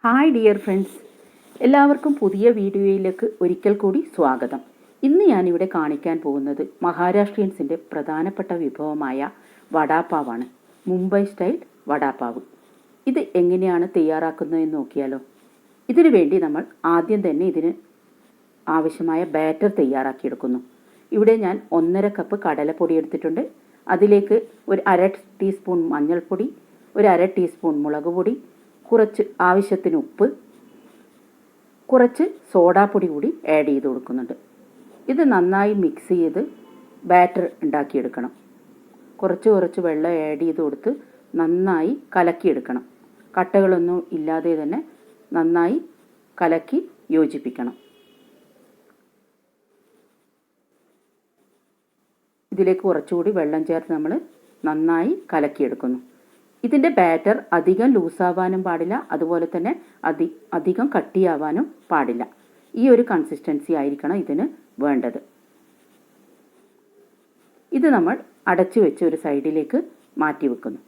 Hi dear friends, എല്ലാവർക്കും പുതിയ വീഡിയോയിലേക്ക് ഒരിക്കൽ കൂടി സ്വാഗതം. ഇന്ന് ഞാനിവിടെ കാണിക്കാൻ പോകുന്നത് മഹാരാഷ്ട്രീയൻസിൻ്റെ പ്രധാനപ്പെട്ട വിഭവമായ വടാപാവാണ്. മുംബൈ സ്റ്റൈൽ വടാപാവ്. ഇത് എങ്ങനെയാണ് തയ്യാറാക്കുന്നതെന്ന് നോക്കിയാലോ. ഇതിനു വേണ്ടി നമ്മൾ ആദ്യം തന്നെ ഇതിന് ആവശ്യമായ ബാറ്റർ തയ്യാറാക്കിയെടുക്കുന്നു. ഇവിടെ ഞാൻ 1.5 കപ്പ് കടലപ്പൊടി എടുത്തിട്ടുണ്ട്. അതിലേക്ക് ഒരു 1/2 ടീസ്പൂൺ മഞ്ഞൾപ്പൊടി, ഒരു 1/2 ടീസ്പൂൺ മുളക് പൊടി, കുറച്ച് ആവശ്യത്തിന് ഉപ്പ്, കുറച്ച് സോഡാപ്പൊടി കൂടി ആഡ് ചെയ്ത് കൊടുക്കുന്നുണ്ട്. ഇത് നന്നായി മിക്സ് ചെയ്ത് ബാറ്റർ ഉണ്ടാക്കിയെടുക്കണം. കുറച്ച് വെള്ളം ആഡ് ചെയ്ത് കൊടുത്ത് നന്നായി കലക്കിയെടുക്കണം. കട്ടകളൊന്നും ഇല്ലാതെ തന്നെ നന്നായി കലക്കി യോജിപ്പിക്കണം. ഇതിലേക്ക് കുറച്ചുകൂടി വെള്ളം ചേർത്ത് നമ്മൾ നന്നായി കലക്കിയെടുക്കുന്നു. ഇതിൻ്റെ ബാറ്റർ അധികം ലൂസാവാനും പാടില്ല, അതുപോലെ തന്നെ അധികം കട്ടിയാവാനും പാടില്ല. ഈ ഒരു കൺസിസ്റ്റൻസി ആയിരിക്കണം ഇതിന് വേണ്ടത്. ഇത് നമ്മൾ അടച്ചു വെച്ച് ഒരു സൈഡിലേക്ക് മാറ്റി വെക്കുന്നു.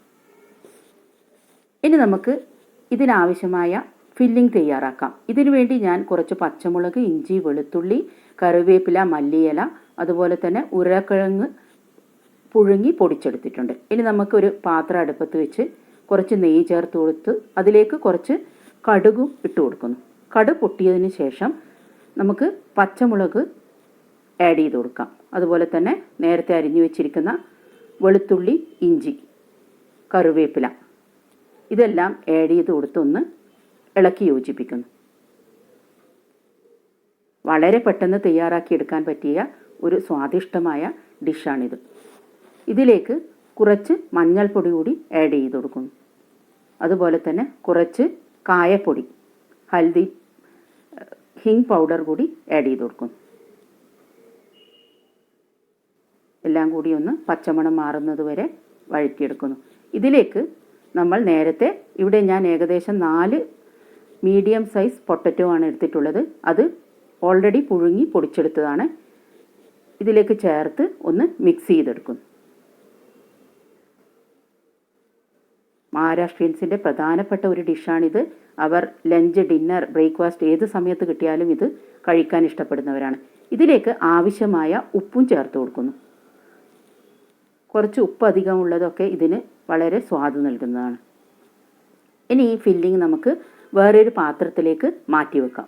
ഇനി നമുക്ക് ഇതിനാവശ്യമായ ഫില്ലിംഗ് തയ്യാറാക്കാം. ഇതിനു വേണ്ടി ഞാൻ കുറച്ച് പച്ചമുളക്, ഇഞ്ചി, വെളുത്തുള്ളി, കറിവേപ്പില, മല്ലിയില, അതുപോലെ തന്നെ ഉരുളക്കിഴങ്ങ് പുഴുങ്ങി പൊടിച്ചെടുത്തിട്ടുണ്ട്. ഇനി നമുക്കൊരു പാത്രം അടുപ്പത്ത് വെച്ച് കുറച്ച് നെയ്യ് ചേർത്ത് കൊടുത്ത് അതിലേക്ക് കുറച്ച് കടുകും ഇട്ട് കൊടുക്കുന്നു. കടുക് പൊട്ടിയതിന് ശേഷം നമുക്ക് പച്ചമുളക് ആഡ് ചെയ്ത് കൊടുക്കാം. അതുപോലെ തന്നെ നേരത്തെ അരിഞ്ഞു വെച്ചിരിക്കുന്ന വെളുത്തുള്ളി, ഇഞ്ചി, കറിവേപ്പില ഇതെല്ലാം ആഡ് ചെയ്ത് കൊടുത്തൊന്ന് ഇളക്കി യോജിപ്പിക്കുന്നു. വളരെ പെട്ടെന്ന് തയ്യാറാക്കിയെടുക്കാൻ പറ്റിയ ഒരു സ്വാദിഷ്ടമായ ഡിഷാണിത്. ഇതിലേക്ക് കുറച്ച് മഞ്ഞൾപ്പൊടി കൂടി ആഡ് ചെയ്ത് കൊടുക്കുന്നു. അതുപോലെ തന്നെ കുറച്ച് കായപ്പൊടി, ഹൽദി, ഹിങ് പൗഡർ കൂടി ആഡ് ചെയ്ത് കൊടുക്കുന്നു. എല്ലാം കൂടി ഒന്ന് പച്ചമണം മാറുന്നത് വരെ വഴറ്റിയെടുക്കുന്നു. ഇതിലേക്ക് നമ്മൾ നേരത്തെ ഇവിടെ ഞാൻ ഏകദേശം 4 മീഡിയം സൈസ് പൊട്ടറ്റോ ആണ് എടുത്തിട്ടുള്ളത്. അത് ഓൾറെഡി പുഴുങ്ങി പൊടിച്ചെടുത്തതാണ്. ഇതിലേക്ക് ചേർത്ത് ഒന്ന് മിക്സ് ചെയ്തെടുക്കുന്നു. മഹാരാഷ്ട്രീയൻസിൻ്റെ പ്രധാനപ്പെട്ട ഒരു ഡിഷാണിത്. അവർ ലഞ്ച്, ഡിന്നർ, ബ്രേക്ക്ഫാസ്റ്റ് ഏത് സമയത്ത് കിട്ടിയാലും ഇത് കഴിക്കാൻ ഇഷ്ടപ്പെടുന്നവരാണ്. ഇതിലേക്ക് ആവശ്യമായ ഉപ്പും ചേർത്ത് കൊടുക്കുന്നു. കുറച്ച് ഉപ്പ് അധികമുള്ളതൊക്കെ ഇതിന് വളരെ സ്വാദ് നൽകുന്നതാണ്. ഇനി ഈ ഫില്ലിംഗ് നമുക്ക് വേറൊരു പാത്രത്തിലേക്ക് മാറ്റി വെക്കാം.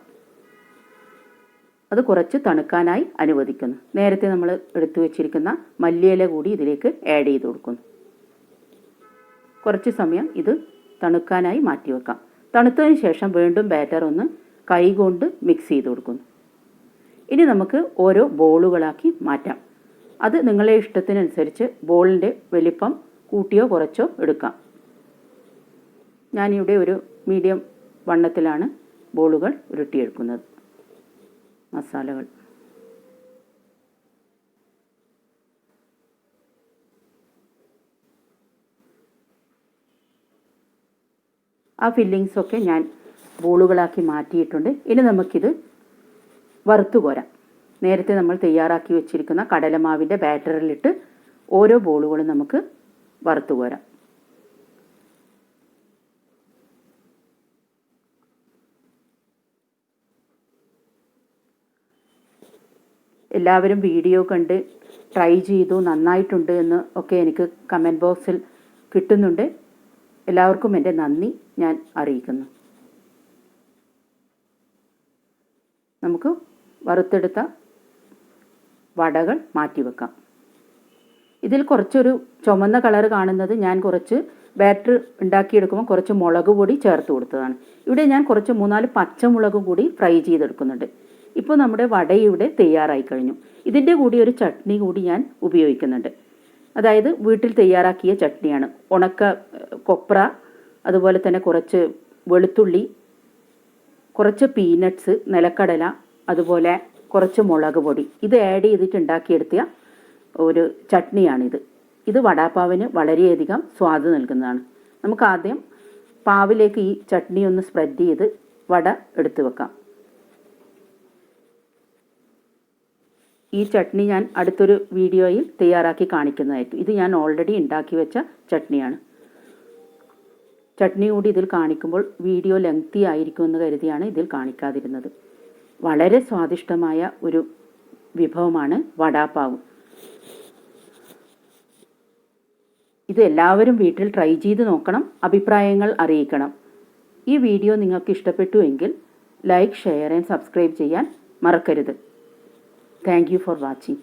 അത് കുറച്ച് തണുക്കാനായി അനുവദിക്കുന്നു. നേരത്തെ നമ്മൾ എടുത്തു വെച്ചിരിക്കുന്ന മല്ലിയില കൂടി ഇതിലേക്ക് ആഡ് ചെയ്ത് കൊടുക്കുന്നു. കുറച്ച് സമയം ഇത് തണുക്കാനായി മാറ്റി വെക്കാം. തണുത്തതിന് ശേഷം വീണ്ടും ബാറ്റർ ഒന്ന് കൈകൊണ്ട് മിക്സ് ചെയ്ത് കൊടുക്കുന്നു. ഇനി നമുക്ക് ഓരോ ബോളുകളാക്കി മാറ്റാം. അത് നിങ്ങളുടെ ഇഷ്ടത്തിനനുസരിച്ച് ബോളിൻ്റെ വലിപ്പം കൂട്ടിയോ കുറച്ചോ എടുക്കാം. ഞാനിവിടെ ഒരു മീഡിയം വണ്ണത്തിലാണ് ബോളുകൾ ഉരുട്ടിയെടുക്കുന്നത്. മസാലകൾ ആ ഫില്ലിങ്സൊക്കെ ഞാൻ ബോളുകളാക്കി മാറ്റിയിട്ടുണ്ട്. ഇനി നമുക്കിത് വറുത്തു കോരാം. നേരത്തെ നമ്മൾ തയ്യാറാക്കി വെച്ചിരിക്കുന്ന കടലമാവിൻ്റെ ബാറ്ററിലിട്ട് ഓരോ ബോളുകളും നമുക്ക് വറുത്തു കോരാം. എല്ലാവരും വീഡിയോ കണ്ട് ട്രൈ ചെയ്തു, നന്നായിട്ടുണ്ട് എന്ന് ഒക്കെ എനിക്ക് കമൻറ്റ് ബോക്സിൽ കിട്ടുന്നുണ്ട്. എല്ലാവർക്കും എൻ്റെ നന്ദി ഞാൻ അറിയിക്കുന്നു. നമുക്ക് വറുത്തെടുത്ത വടകൾ മാറ്റി വെക്കാം. ഇതിൽ കുറച്ചൊരു ചുമന്ന കളർ കാണുന്നത് ഞാൻ കുറച്ച് ബാറ്റർ ഉണ്ടാക്കിയെടുക്കുമ്പോൾ കുറച്ച് മുളക് പൊടി ചേർത്ത് കൊടുത്തതാണ്. ഇവിടെ ഞാൻ കുറച്ച് 3-4 പച്ചമുളക് കൂടി ഫ്രൈ ചെയ്തെടുക്കുന്നുണ്ട്. ഇപ്പോൾ നമ്മുടെ വട ഇവിടെ തയ്യാറായി കഴിഞ്ഞു. ഇതിൻ്റെ കൂടി ഒരു ചട്നി കൂടി ഞാൻ ഉപയോഗിക്കുന്നുണ്ട്. അതായത് വീട്ടിൽ തയ്യാറാക്കിയ ചട്നിയാണ്. ഉണക്ക കൊപ്ര, അതുപോലെ തന്നെ കുറച്ച് വെളുത്തുള്ളി, കുറച്ച് പീനട്ട്സ്, നിലക്കടല, അതുപോലെ കുറച്ച് മുളക് പൊടി ഇത് ആഡ് ചെയ്തിട്ട് ഉണ്ടാക്കിയെടുത്ത ഒരു ചട്നിയാണിത്. ഇത് വടാപാവിന് വളരെയധികം സ്വാദ് നൽകുന്നതാണ്. നമുക്ക് ആദ്യം പാവിലേക്ക് ഈ ചട്നി ഒന്ന് സ്പ്രെഡ് ചെയ്ത് വട എടുത്ത് വെക്കാം. ഈ ചട്നി ഞാൻ അടുത്തൊരു വീഡിയോയിൽ തയ്യാറാക്കി കാണിക്കുന്നതായിരിക്കും. ഇത് ഞാൻ ഓൾറെഡി ഉണ്ടാക്കി വെച്ച ചട്നിയാണ്. ചട്നി കൂടി ഇതിൽ കാണിക്കുമ്പോൾ വീഡിയോ ലെങ്തി ആയിരിക്കുമെന്ന് കരുതിയാണ് ഇതിൽ കാണിക്കാതിരുന്നത്. വളരെ സ്വാദിഷ്ടമായ ഒരു വിഭവമാണ് വടാപാവ്. ഇത് എല്ലാവരും വീട്ടിൽ ട്രൈ ചെയ്ത് നോക്കണം, അഭിപ്രായങ്ങൾ അറിയിക്കണം. ഈ വീഡിയോ നിങ്ങൾക്ക് ഇഷ്ടപ്പെട്ടുവെങ്കിൽ ലൈക്ക്, ഷെയർ ആൻഡ് സബ്സ്ക്രൈബ് ചെയ്യാൻ മറക്കരുത്. Thank you for watching.